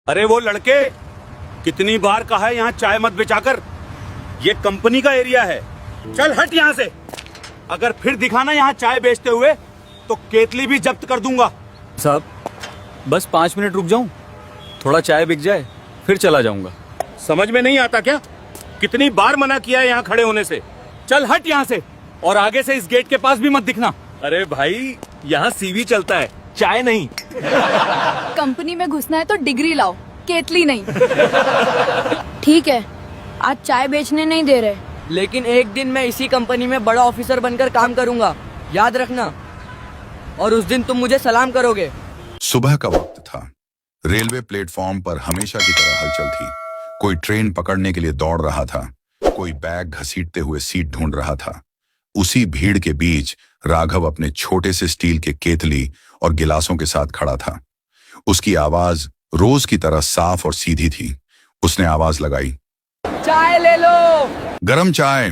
अरे वो लड़के, कितनी बार कहा है यहाँ चाय मत बेचाकर, ये कंपनी का एरिया है। चल हट यहाँ से। अगर फिर दिखाना यहाँ चाय बेचते हुए तो केतली भी जब्त कर दूंगा। साहब बस 5 मिनट रुक जाऊं, थोड़ा चाय बिक जाए फिर चला जाऊंगा। समझ में नहीं आता क्या? कितनी बार मना किया है यहाँ खड़े होने से। चल हट यहाँ से, और आगे से इस गेट के पास भी मत दिखना। अरे भाई यहाँ सीवी चलता है, चाय नहीं। कंपनी में घुसना है तो डिग्री लाओ, केतली नहीं। ठीक है, आज चाय बेचने नहीं दे रहे, लेकिन एक दिन मैं इसी कंपनी में बड़ा ऑफिसर बनकर काम करूंगा, याद रखना। और उस दिन तुम मुझे सलाम करोगे। सुबह का वक्त था। रेलवे प्लेटफॉर्म पर हमेशा की तरह हलचल थी। कोई ट्रेन पकड़ने के लिए दौड़ रहा था, कोई बैग घसीटते हुए सीट ढूंढ रहा था। उसी भीड़ के बीच राघव अपने छोटे से स्टील के केतली और गिलासों के साथ खड़ा था। उसकी आवाज रोज की तरह साफ और सीधी थी। उसने आवाज लगाई, चाय ले लो। गरम चाय।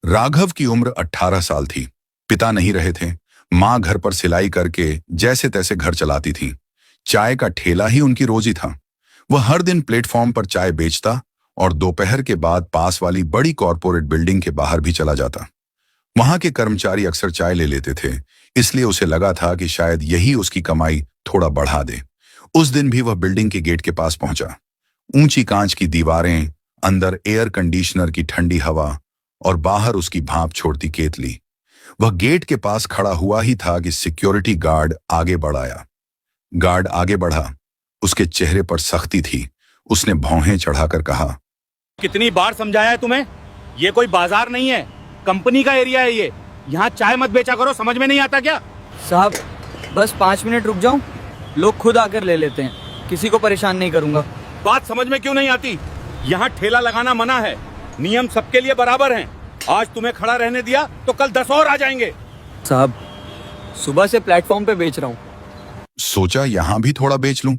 राघव की उम्र 18 साल थी। पिता नहीं रहे थे। माँ घर पर सिलाई करके जैसे तैसे घर चलाती थी। चाय का ठेला ही उनकी रोजी था। वह हर दिन प्लेटफॉर्म पर चाय बेचता और दोपहर के बाद पास वाली बड़ी कॉरपोरेट बिल्डिंग के बाहर भी चला जाता। वहां के कर्मचारी अक्सर चाय ले लेते थे, इसलिए उसे लगा था कि शायद यही उसकी कमाई थोड़ा बढ़ा दे। उस दिन भी वह बिल्डिंग के गेट के पास पहुंचा। ऊंची कांच की दीवारें, अंदर एयर कंडीशनर की ठंडी हवा और बाहर उसकी भाप छोड़ती केतली। वह गेट के पास खड़ा हुआ ही था कि सिक्योरिटी गार्ड आगे बढ़ाया। गार्ड आगे बढ़ा। उसके चेहरे पर सख्ती थी। उसने भौहें चढ़ाकर कहा, कितनी बार समझाया है तुम्हें? ये कोई बाजार नहीं है, कंपनी का एरिया है ये। यहाँ चाय मत बेचा करो, समझ में नहीं आता क्या? साहब बस 5 मिनट रुक जाऊं, लोग खुद आकर ले लेते हैं, किसी को परेशान नहीं करूंगा। बात समझ में क्यों नहीं आती? यहाँ ठेला लगाना मना है, नियम सबके लिए बराबर हैं। आज तुम्हें खड़ा रहने दिया तो कल 10 और आ जाएंगे। साहब सुबह से प्लेटफॉर्म पे बेच रहा हूँ। सोचा यहां भी थोड़ा बेच लूं,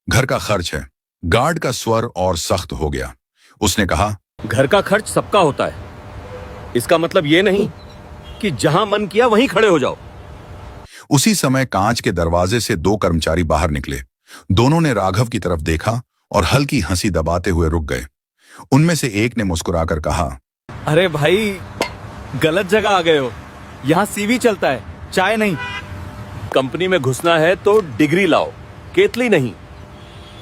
घर का खर्च है। गार्ड का स्वर और सख्त हो गया। उसने कहा, घर का खर्च सबका होता है, इसका मतलब ये नहीं कि जहां मन किया वहीं खड़े हो जाओ। उसी समय कांच के दरवाजे से 2 कर्मचारी बाहर निकले। दोनों ने राघव की तरफ देखा और हल्की हंसी दबाते हुए रुक गए। उनमें से एक ने मुस्कुराकर कहा, अरे भाई गलत जगह आ गए हो, यहाँ सीवी चलता है, चाय नहीं। कंपनी में घुसना है तो डिग्री लाओ, केतली नहीं।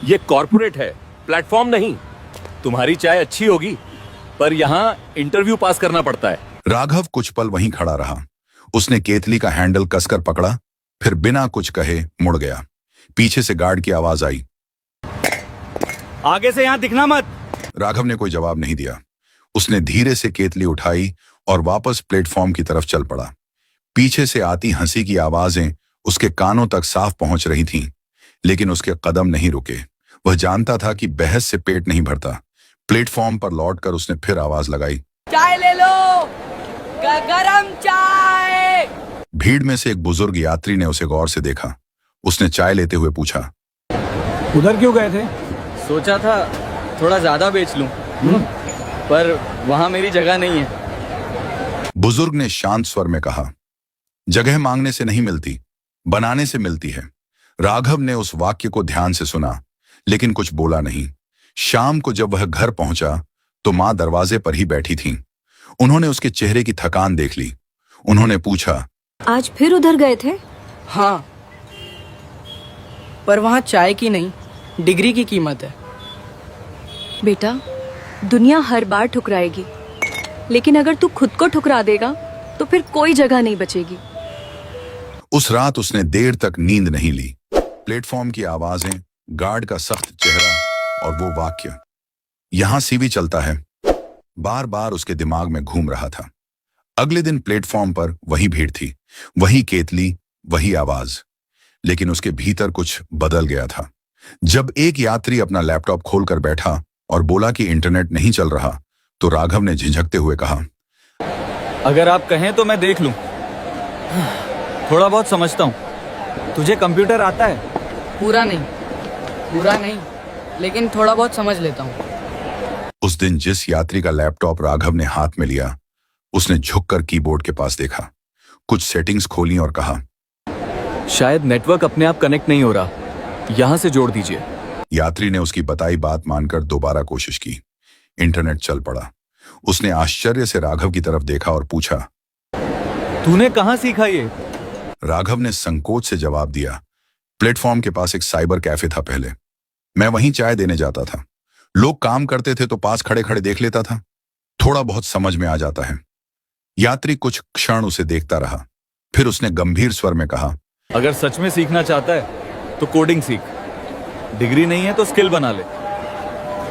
ये कॉर्पोरेट है, प्लेटफॉर्म नहीं। तुम्हारी चाय अच्छी होगी पर यहाँ इंटरव्यू पास करना पड़ता है। राघव कुछ पल वहीं खड़ा रहा। उसने केतली का हैंडल कसकर पकड़ा, फिर बिना कुछ कहे मुड़ गया। पीछे से गार्ड की आवाज आई, आगे से यहाँ दिखना मत। राघव ने कोई जवाब नहीं दिया। उसने धीरे से केतली उठाई और वापस प्लेटफॉर्म की तरफ चल पड़ा। पीछे से आती हंसी की आवाजें उसके कानों तक साफ पहुंच रही थीं, लेकिन उसके कदम नहीं रुके। वह जानता था कि बहस से पेट नहीं भरता। प्लेटफॉर्म पर लौटकर उसने फिर आवाज लगाई, चाय ले लो, गरम चाय। भीड़ में से एक बुजुर्ग यात्री ने उसे गौर से देखा। उसने चाय लेते हुए पूछा, उधर क्यों गए थे? सोचा था थोड़ा ज्यादा बेच लूं, पर वहां मेरी जगह नहीं है। बुजुर्ग ने शांत स्वर में कहा, जगह मांगने से नहीं मिलती, बनाने से मिलती है। राघव ने उस वाक्य को ध्यान से सुना, लेकिन कुछ बोला नहीं। शाम को जब वह घर पहुंचा तो मां दरवाजे पर ही बैठी थीं। उन्होंने उसके चेहरे की थकान देख ली। उन्होंने पूछा, आज फिर उधर गए थे? हाँ, पर वहाँ चाय की नहीं, डिग्री की कीमत है। बेटा, दुनिया हर बार ठुकराएगी, लेकिन अगर तू खुद को ठुकरा देगा तो फिर कोई जगह नहीं बचेगी। उस रात उसने देर तक नींद नहीं ली। प्लेटफॉर्म की आवाजें, गार्ड का सख्त चेहरा और वो वाक्य, यहां सीवी चलता है, बार बार उसके दिमाग में घूम रहा था। अगले दिन प्लेटफॉर्म पर वही भीड़ थी, वही केतली, वही आवाज, लेकिन उसके भीतर कुछ बदल गया था। जब एक यात्री अपना लैपटॉप खोलकर बैठा और बोला कि इंटरनेट नहीं चल रहा, तो राघव ने झिझकते हुए कहा, अगर आप कहें तो मैं देख लूं, थोड़ा बहुत समझता हूं। तुझे कंप्यूटर आता है? पूरा नहीं, लेकिन थोड़ा बहुत समझ लेता हूँ। उस दिन जिस यात्री का लैपटॉप राघव ने हाथ में लिया, उसने झुककर कीबोर्ड के पास देखा, कुछ सेटिंग्स खोली और कहा, शायद नेटवर्क अपने आप कनेक्ट नहीं हो रहा, यहां से जोड़ दीजिए। यात्री ने उसकी बताई बात मानकर दोबारा कोशिश की। इंटरनेट चल पड़ा। उसने आश्चर्य से राघव की तरफ देखा और पूछा, तूने कहाँ सीखा ये? राघव ने संकोच से जवाब दिया, प्लेटफॉर्म के पास एक साइबर कैफे था पहले। मैं वहीं चाय देने जाता था। लोग काम करते थे तो पास खड़े खड़े देख लेता था। थोड़ा बहुत समझ में आ जाता है। यात्री कुछ क्षण उसे देखता रहा, फिर उसने गंभीर स्वर में कहा, अगर सच में सीखना चाहता है तो कोडिंग सीख। डिग्री नहीं है तो स्किल बना ले।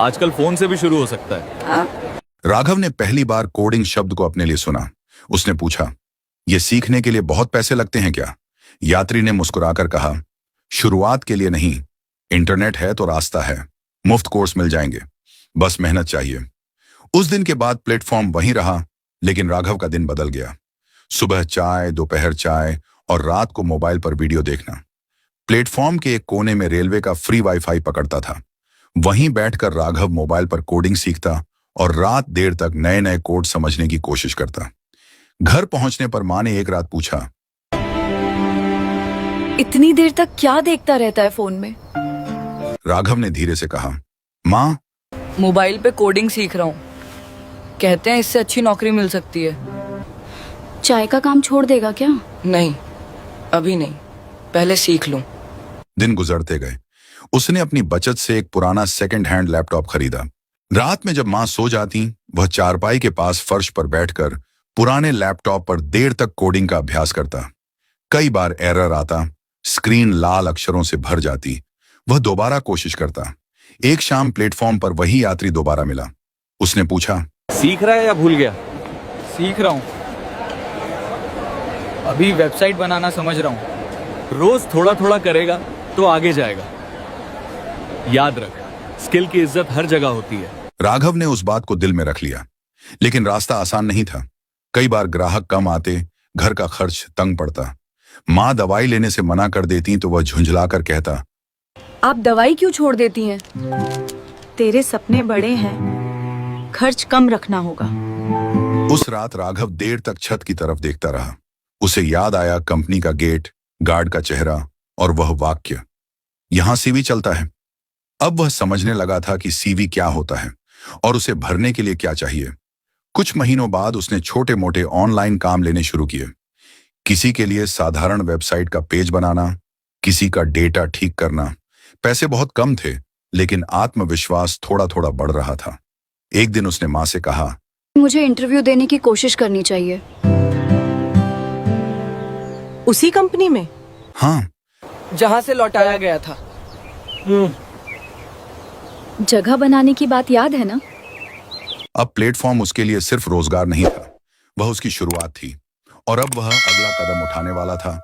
आजकल फोन से भी शुरू हो सकता है। राघव ने पहली बार कोडिंग शब्द को अपने लिए सुना। उसने पूछा, यह सीखने के लिए बहुत पैसे लगते हैं क्या? यात्री ने मुस्कुराकर कहा, शुरुआत के लिए नहीं, इंटरनेट है तो रास्ता है। मुफ्त कोर्स मिल जाएंगे, बस मेहनत चाहिए। उस दिन के बाद प्लेटफॉर्म वहीं रहा, लेकिन राघव का दिन बदल गया। सुबह चाय, दोपहर चाय और रात को मोबाइल पर वीडियो देखना। प्लेटफॉर्म के एक कोने में रेलवे का फ्री वाईफाई पकड़ता था। वहीं बैठकर राघव मोबाइल पर कोडिंग सीखता और रात देर तक नए नए कोड समझने की कोशिश करता। घर पहुंचने पर मां ने एक रात पूछा, इतनी देर तक क्या देखता रहता है फोन में? राघव ने धीरे से कहा, मां, मोबाइल पे कोडिंग सीख रहा हूँ। कहते हैं इससे अच्छी नौकरी मिल सकती है। चाय का काम छोड़ देगा क्या? नहीं, अभी नहीं, पहले सीख लूं। दिन गुजरते गए। उसने अपनी बचत से एक पुराना सेकंड हैंड लैपटॉप खरीदा। रात में जब मां सो जाती, वह चारपाई के पास फर्श पर बैठकर पुराने लैपटॉप पर देर तक कोडिंग का अभ्यास करता। कई बार एरर आता, स्क्रीन लाल अक्षरों से भर जाती। वह दोबारा कोशिश करता। एक शाम प्लेटफॉर्म पर वही यात्री दोबारा मिला। उसने पूछा, सीख रहा है या भूल गया? सीख रहा हूँ। अभी वेबसाइट बनाना समझ रहा हूँ। रोज थोड़ा थोड़ा करेगा तो आगे जाएगा। याद रख, स्किल की इज्जत हर जगह होती है। राघव ने उस बात को दिल में रख लिया, लेकिन रास्ता आसान नहीं था। कई बार ग्राहक कम आते, घर का खर्च तंग पड़ता। माँ दवाई लेने से मना कर देती तो वह झुंझलाकर कहता, आप दवाई क्यों छोड़ देती हैं? तेरे सपने बड़े हैं, खर्च कम रखना होगा। उस रात राघव देर तक छत की तरफ देखता रहा। उसे याद आया कंपनी का गेट, गार्ड का चेहरा और वह वाक्य, यहां सीवी चलता है। अब वह समझने लगा था कि सीवी क्या होता है और उसे भरने के लिए क्या चाहिए। कुछ महीनों बाद उसने छोटे मोटे ऑनलाइन काम लेने शुरू किए। किसी के लिए साधारण वेबसाइट का पेज बनाना, किसी का डेटा ठीक करना। पैसे बहुत कम थे, लेकिन आत्मविश्वास थोड़ा थोड़ा बढ़ रहा था। एक दिन उसने मां से कहा, मुझे इंटरव्यू देने की कोशिश करनी चाहिए। उसी कंपनी में? हाँ, जहाँ से लौटाया गया था। जगह बनाने की बात याद है ना? अब प्लेटफॉर्म उसके लिए सिर्फ रोजगार नहीं था, वह उसकी शुरुआत थी। और अब वह अगला कदम उठाने वाला था,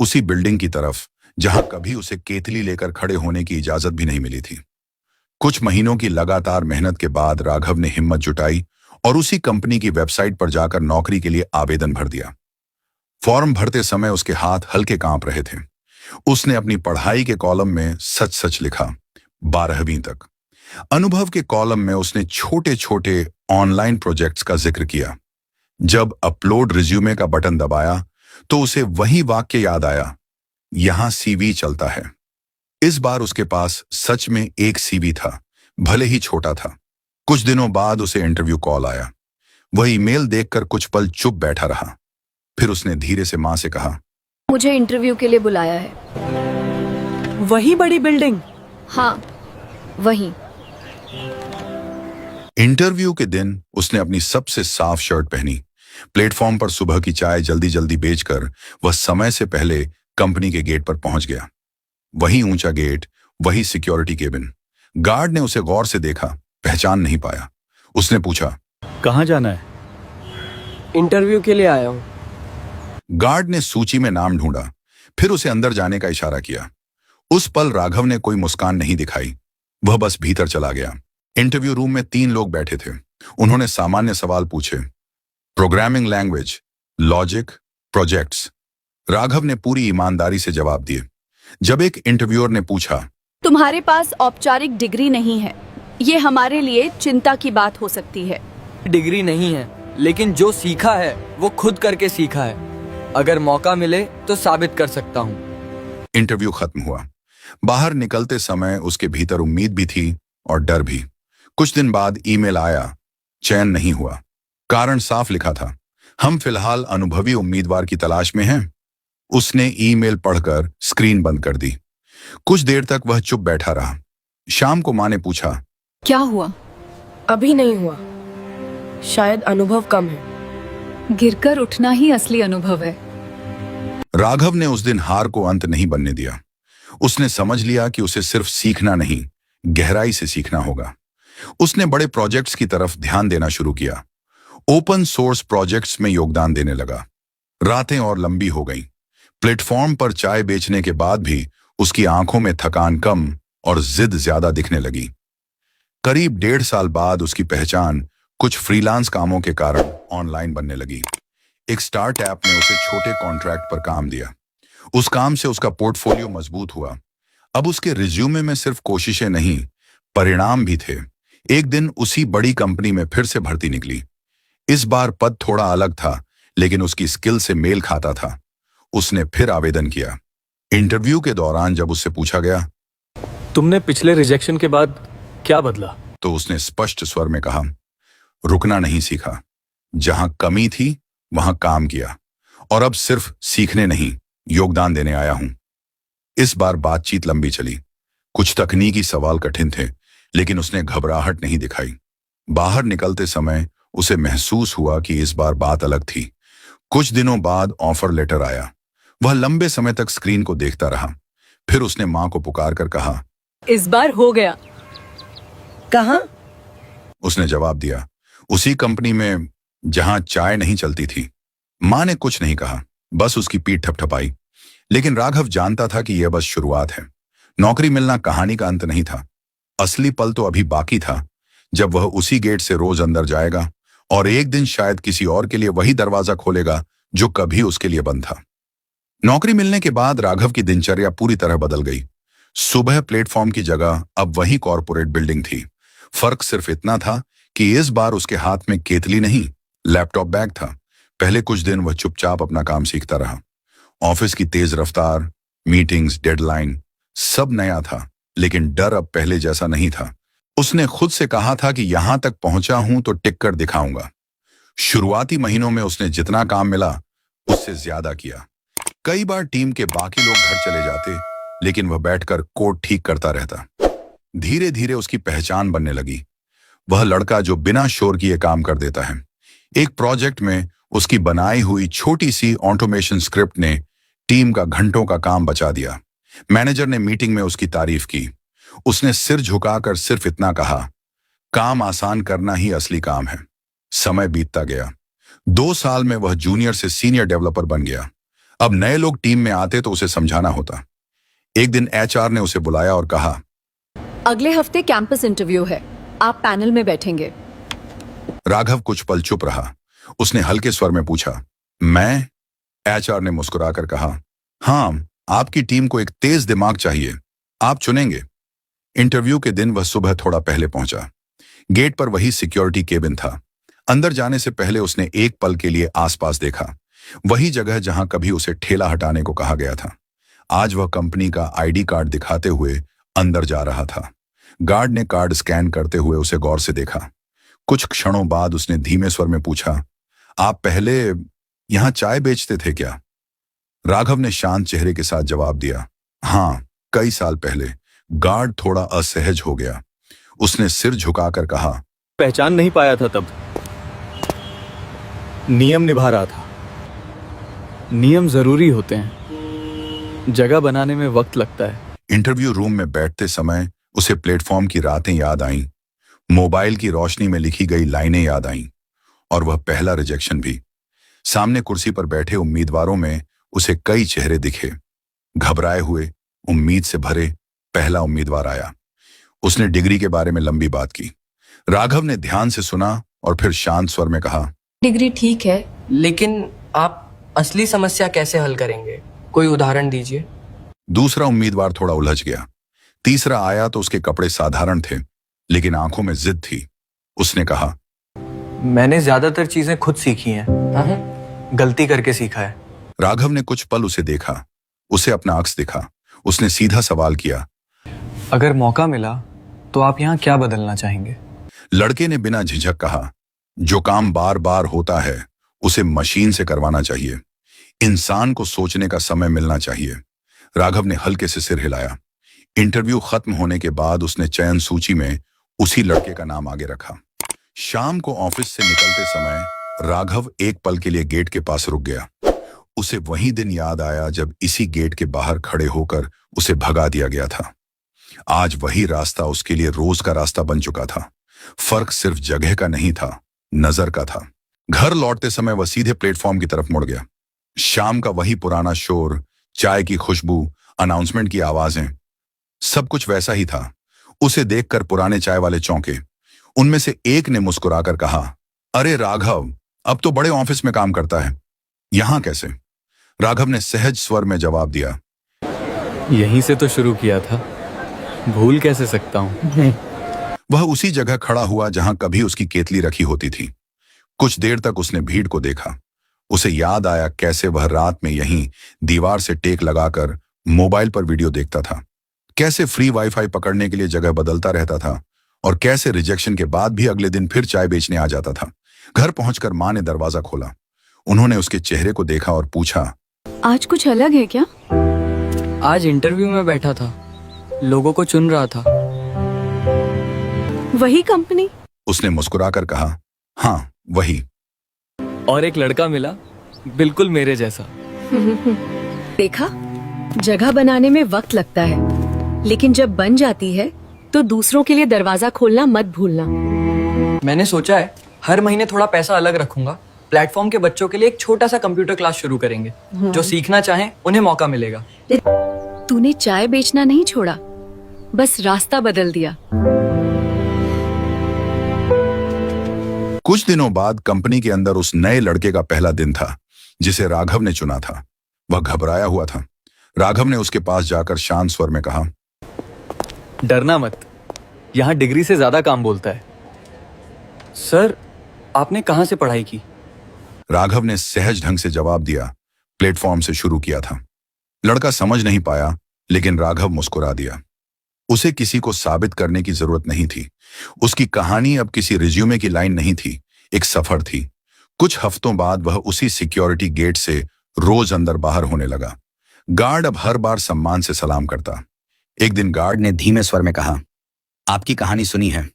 उसी बिल्डिंग की तरफ जहां कभी उसे केतली लेकर खड़े होने की इजाजत भी नहीं मिली थी। कुछ महीनों की लगातार मेहनत के बाद राघव ने हिम्मत जुटाई और उसी कंपनी की वेबसाइट पर जाकर नौकरी के लिए आवेदन भर दिया। फॉर्म भरते समय उसके हाथ हल्के कांप रहे थे। उसने अपनी पढ़ाई के कॉलम में सच सच लिखा, 12वीं तक। अनुभव के कॉलम में उसने छोटे छोटे ऑनलाइन प्रोजेक्ट्स का जिक्र किया। जब अपलोड रिज्यूमे का बटन दबाया तो उसे वही वाक्य याद आया, यहां सीवी चलता है। इस बार उसके पास सच में एक सीवी था, भले ही छोटा था। कुछ दिनों बाद उसे इंटरव्यू कॉल आया। वह ईमेल देखकर कुछ पल चुप बैठा रहा। फिर उसने धीरे से मां से कहा, मुझे इंटरव्यू के लिए बुलाया है। वही बड़ी बिल्डिंग? हाँ, वही। इंटरव्यू के दिन उसने अपनी सबसे साफ शर्ट पहनी। प्लेटफॉर्म पर सुबह की चाय जल्दी जल्दी बेचकर वह समय से पहले कंपनी के गेट पर पहुंच गया। वही ऊंचा गेट, वही सिक्योरिटी केबिन। गार्ड ने उसे गौर से देखा, पहचान नहीं पाया। उसने पूछा, कहाँ जाना है? इंटरव्यू के लिए आया हूँ। गार्ड ने सूची में नाम ढूंढा, फिर उसे अंदर जाने का इशारा किया। उस पल राघव ने कोई मुस्कान नहीं दिखाई, वह बस भीतर चला गया। इंटरव्यू रूम में 3 लोग बैठे थे। उन्होंने सामान्य सवाल पूछे, programming language, logic, projects. Raghav ने पूरी ईमानदारी से जवाब दिए। जब एक इंटरव्यूअर ने पूछा, तुम्हारे पास औपचारिक डिग्री नहीं है, ये हमारे लिए चिंता की बात हो सकती है। डिग्री नहीं है, लेकिन जो सीखा है वो खुद करके सीखा है। अगर मौका मिले तो साबित कर सकता हूँ। इंटरव्यू खत्म हुआ। बाहर निकलते समय उसके भीतर उम्मीद भी थी और डर भी। कुछ दिन बाद ईमेल आया, चयन नहीं हुआ। कारण साफ लिखा था, हम फिलहाल अनुभवी उम्मीदवार की तलाश में हैं। उसने ईमेल पढ़कर स्क्रीन बंद कर दी। कुछ देर तक वह चुप बैठा रहा। शाम को माँ ने पूछा, क्या हुआ? अभी नहीं हुआ, शायद अनुभव कम है। गिरकर उठना ही असली अनुभव है। राघव ने उस दिन हार को अंत नहीं बनने दिया। उसने समझ लिया कि उसे सिर्फ सीखना नहीं, गहराई से सीखना होगा। उसने बड़े प्रोजेक्ट्स की तरफ ध्यान देना शुरू किया। ओपन सोर्स प्रोजेक्ट्स में योगदान देने लगा। रातें और लंबी हो गईं। प्लेटफॉर्म पर चाय बेचने के बाद भी उसकी आंखों में थकान कम और जिद ज्यादा दिखने लगी। करीब 1.5 साल बाद उसकी पहचान कुछ फ्रीलांस कामों के कारण ऑनलाइन बनने लगी। एक स्टार्टअप ने उसे छोटे कॉन्ट्रैक्ट पर काम दिया। उस काम से उसका पोर्टफोलियो मजबूत हुआ। अब उसके रिज्यूमे में सिर्फ कोशिशें नहीं, परिणाम भी थे। एक दिन उसी बड़ी कंपनी में फिर से भर्ती निकली। इस बार पद थोड़ा अलग था, लेकिन उसकी स्किल से मेल खाता था। उसने फिर आवेदन किया। इंटरव्यू के दौरान जब उससे पूछा गया, तुमने पिछले रिजेक्शन के बाद क्या बदला? तो उसने स्पष्ट स्वर में कहा, रुकना नहीं सीखा। जहां कमी थी वहां काम किया, और अब सिर्फ सीखने नहीं, योगदान देने आया हूं। इस बार बातचीत लंबी चली। कुछ तकनीकी सवाल कठिन थे, लेकिन उसने घबराहट नहीं दिखाई। बाहर निकलते समय उसे महसूस हुआ कि इस बार बात अलग थी। कुछ दिनों बाद ऑफर लेटर आया। वह लंबे समय तक स्क्रीन को देखता रहा। फिर उसने मां को पुकार कर कहा, इस बार हो गया। कहाँ? उसने जवाब दिया, उसी कंपनी में जहां चाय नहीं चलती थी। मां ने कुछ नहीं कहा, बस उसकी पीठ थपथपाई। लेकिन राघव जानता था कि यह बस शुरुआत है। नौकरी मिलना कहानी का अंत नहीं था। असली पल तो अभी बाकी था, जब वह उसी गेट से रोज अंदर जाएगा और एक दिन शायद किसी और के लिए वही दरवाजा खोलेगा जो कभी उसके लिए बंद था। नौकरी मिलने के बाद राघव की दिनचर्या पूरी तरह बदल गई। सुबह प्लेटफॉर्म की जगह अब वही कॉर्पोरेट बिल्डिंग थी। फर्क सिर्फ इतना था कि इस बार उसके हाथ में केतली नहीं, लैपटॉप बैग था। पहले कुछ दिन वह चुपचाप अपना काम सीखता रहा। ऑफिस की तेज रफ्तार, मीटिंग्स, डेडलाइन, सब नया था, लेकिन डर अब पहले जैसा नहीं था। उसने खुद से कहा था कि यहां तक पहुंचा हूं तो टिक कर दिखाऊंगा। शुरुआती महीनों में उसने जितना काम मिला उससे ज्यादा किया। कई बार टीम के बाकी लोग घर चले जाते, लेकिन वह बैठकर कोड ठीक करता रहता। धीरे धीरे उसकी पहचान बनने लगी। वह लड़का जो बिना शोर किए काम कर देता है। एक प्रोजेक्ट में उसकी बनाई हुई छोटी सी ऑटोमेशन स्क्रिप्ट ने टीम का घंटों का काम बचा दिया। मैनेजर ने मीटिंग में उसकी तारीफ की। उसने सिर झुकाकर सिर्फ इतना कहा, काम आसान करना ही असली काम है। समय बीतता गया। 2 साल में वह जूनियर से सीनियर डेवलपर बन गया। अब नए लोग टीम में आते तो उसे समझाना होता। एक दिन एचआर ने उसे बुलाया और कहा, अगले हफ्ते कैंपस इंटरव्यू है, आप पैनल में बैठेंगे। राघव कुछ पल चुप रहा। उसने हल्के स्वर में पूछा, मैं? एचआर ने मुस्कुराकर कहा, हाँ, आपकी टीम को एक तेज दिमाग चाहिए, आप चुनेंगे। इंटरव्यू के दिन वह सुबह थोड़ा पहले पहुंचा। गेट पर वही सिक्योरिटी केबिन था। अंदर जाने से पहले उसने एक पल के लिए आसपास देखा। वही जगह जहां कभी उसे ठेला हटाने को कहा गया था। आज वह कंपनी का आईडी कार्ड दिखाते हुए अंदर जा रहा था। गार्ड ने कार्ड स्कैन करते हुए उसे गौर से देखा। कुछ क्षणों बाद उसने धीमे स्वर में पूछा, आप पहले यहां चाय बेचते थे क्या? राघव ने शांत चेहरे के साथ जवाब दिया, हाँ, कई साल पहले। गार्ड थोड़ा असहज हो गया। उसने सिर झुकाकर कहा, पहचान नहीं पाया था तब। नियम निभा रहा था। नियम जरूरी होते हैं, जगह बनाने में वक्त लगता है। इंटरव्यू रूम में बैठते समय उसे प्लेटफॉर्म की रातें याद आईं, मोबाइल की रोशनी में लिखी गई लाइनें याद आईं, और वह पहला रिजेक्शन भी। सामने कुर्सी पर बैठे उम्मीदवारों में उसे कई चेहरे दिखे। घबराए हुए, उम्मीद से भरे पहला उम्मीदवार आया। उसने डिग्री के बारे में लंबी बात की। राघव ने ध्यान से सुना और फिर शांत स्वर में कहा, डिग्री ठीक है, लेकिन आप असली समस्या कैसे हल करेंगे? कोई उदाहरण दीजिए। दूसरा उम्मीदवार थोड़ा उलझ गया। तीसरा आया तो उसके कपड़े साधारण थे, लेकिन आंखों में जिद थी। उसने कहा, मैंने ज्यादातर चीजें खुद सीखी हैं, गलती करके सीखा है। राघव ने कुछ पल उसे देखा। उसे अपना अक्स दिखा। उसने सीधा सवाल किया। अगर मौका मिला तो आप यहाँ क्या बदलना चाहेंगे? लड़के ने बिना झिझक कहा, जो काम बार बार होता है उसे मशीन से करवाना चाहिए। इंसान को सोचने का समय मिलना चाहिए। राघव ने हल्के से सिर हिलाया। इंटरव्यू खत्म होने के बाद उसने चयन सूची में उसी लड़के का नाम आगे रखा। शाम को ऑफिस से निकलते समय राघव एक पल के लिए गेट के पास रुक गया। उसे वही दिन याद आया जब इसी गेट के बाहर खड़े होकर उसे भगा दिया गया था। आज वही रास्ता उसके लिए रोज का रास्ता बन चुका था। फर्क सिर्फ जगह का नहीं था, नजर का था। घर लौटते समय वह सीधे प्लेटफॉर्म की तरफ मुड़ गया। शाम का वही पुराना शोर, चाय की खुशबू, अनाउंसमेंट की आवाजें, सब कुछ वैसा ही था। उसे देखकर पुराने चाय वाले चौंके। उनमें से एक ने मुस्कुराकर कहा, अरे राघव, अब तो बड़े ऑफिस में काम करता है, यहां कैसे? राघव ने सहज स्वर में जवाब दिया, यहीं से तो शुरू किया था, भूल कैसे सकता हूँ? वह उसी जगह खड़ा हुआ जहां कभी उसकी केतली रखी होती थी। कुछ देर तक उसने भीड़ को देखा। उसे याद आया कैसे वह रात में यहीं दीवार से टेक लगाकर मोबाइल पर वीडियो देखता था, कैसे फ्री वाईफाई पकड़ने के लिए जगह बदलता रहता था और कैसे रिजेक्शन के बाद भी अगले दिन फिर चाय बेचने आ जाता था। घर पहुंचकर मां ने दरवाजा खोला। उन्होंने उसके चेहरे को देखा और पूछा, आज कुछ अलग है क्या? आज इंटरव्यू में बैठा था, लोगों को चुन रहा था। वही कंपनी? उसने मुस्कुराकर कहा, हाँ वही। और एक लड़का मिला, बिल्कुल मेरे जैसा। देखा, जगह बनाने में वक्त लगता है, लेकिन जब बन जाती है तो दूसरों के लिए दरवाजा खोलना मत भूलना। मैंने सोचा है हर महीने थोड़ा पैसा अलग रखूंगा। प्लेटफॉर्म के बच्चों के लिए एक छोटा सा कंप्यूटर क्लास शुरू करेंगे। जो सीखना चाहें उन्हें मौका मिलेगा। तूने चाय बेचना नहीं छोड़ा, बस रास्ता बदल दिया। कुछ दिनों बाद कंपनी के अंदर उस नए लड़के का पहला दिन था जिसे राघव ने चुना था। वह घबराया हुआ था। राघव ने उसके पास जाकर शांत स्वर में कहा, डरना मत, यहाँ डिग्री से ज्यादा काम बोलता है। सर, आपने कहाँ से पढ़ाई की? राघव ने सहज ढंग से जवाब दिया, प्लेटफॉर्म से शुरू किया था। लड़का समझ नहीं पाया, लेकिन राघव मुस्कुरा दिया। उसे किसी को साबित करने की जरूरत नहीं थी। उसकी कहानी अब किसी रिज्यूमे की लाइन नहीं थी, एक सफर थी। कुछ हफ्तों बाद वह उसी सिक्योरिटी गेट से रोज अंदर बाहर होने लगा। गार्ड अब हर बार सम्मान से सलाम करता। एक दिन गार्ड ने धीमे स्वर में कहा, आपकी कहानी सुनी है,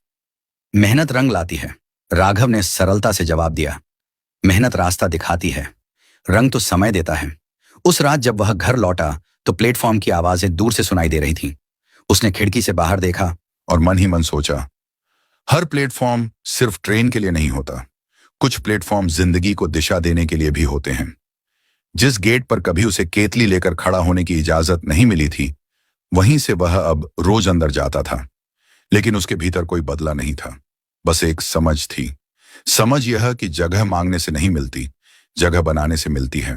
मेहनत रंग लाती है। राघव ने सरलता से जवाब दिया, मेहनत रास्ता दिखाती है, रंग तो समय देता है। उस रात जब वह घर लौटा तो प्लेटफॉर्म की आवाजें दूर से सुनाई दे रही थीं। उसने खिड़की से बाहर देखा और मन ही मन सोचा, हर प्लेटफॉर्म सिर्फ ट्रेन के लिए नहीं होता, कुछ प्लेटफॉर्म जिंदगी को दिशा देने के लिए भी होते हैं। जिस गेट पर कभी उसे केतली लेकर खड़ा होने की इजाजत नहीं मिली थी, वहीं से वह अब रोज अंदर जाता था। लेकिन उसके भीतर कोई बदला नहीं था, बस एक समझ थी। समझ यह कि जगह मांगने से नहीं मिलती, जगह बनाने से मिलती है।